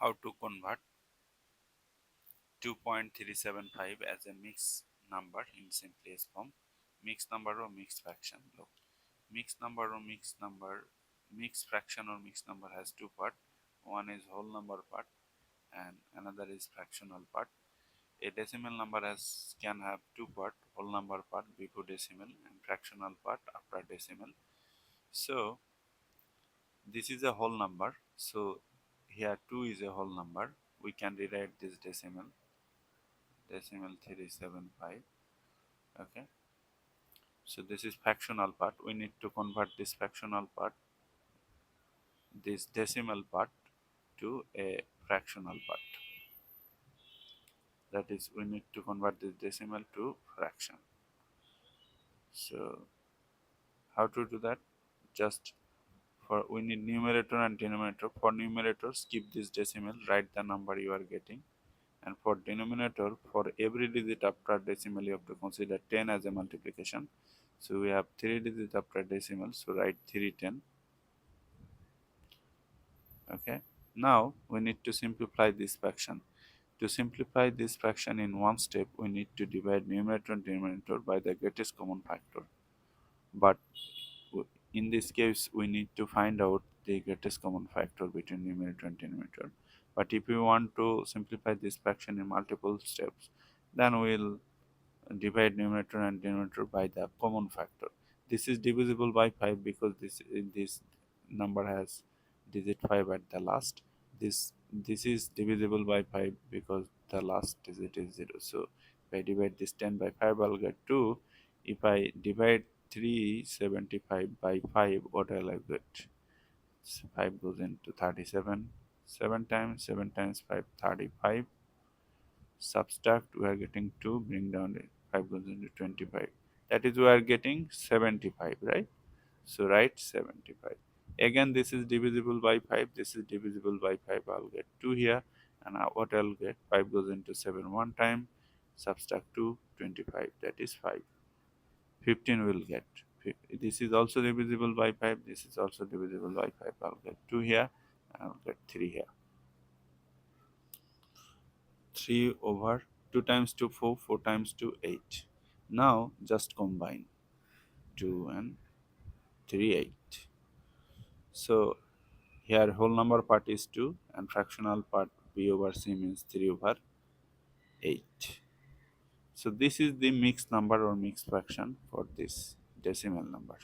how to convert 2.375 as a mixed number in simplest form. Mixed number or mixed fraction. Look, mixed number or mixed number, mixed fraction or mixed number has two parts. One is whole number part and another is fractional part. A decimal number can have two parts, whole number part before decimal and fractional part after decimal. So this is a whole number. So here 2 is a whole number. We can rewrite this decimal 375. Okay. So this is fractional part. We need to convert this fractional part, this decimal part, to a fractional part. That is, we need to convert this decimal to fraction. So how to do that? Just for we need numerator and denominator. For numerator, skip this decimal, write the number you are getting. And for denominator, for every digit after decimal, you have to consider 10 as a multiplication. So we have 3 digits after decimal, so write 310. Okay. Now we need to simplify this fraction. To simplify this fraction in one step, we need to divide numerator and denominator by the greatest common factor. But in this case, we need to find out the greatest common factor between numerator and denominator. But if we want to simplify this fraction in multiple steps, then we'll divide numerator and denominator by the common factor. This is divisible by 5 because this number has digit 5 at the last. This is divisible by 5 because the last digit is 0. So if I divide this 10 by 5, I'll get 2. If I divide 375 by 5, what will I get? So 5 goes into 37. 7 times 5, 35. Subtract, we are getting 2, bring down it, 5 goes into 25. That is, we are getting 75, right? So write 75. Again, this is divisible by 5, this is divisible by 5. I'll get 2 here, and what I'll get? 5 goes into 7 one time, subtract 2, 25, that is 5. 15 will get. This is also divisible by 5, this is also divisible by 5. I'll get 2 here, and I'll get 3 here. 3 over 2 times 2, 4, 4 times 2, 8. Now just combine 2 and 3, 8. So here whole number part is 2 and fractional part b over c means 3 over 8. So this is the mixed number or mixed fraction for this decimal number.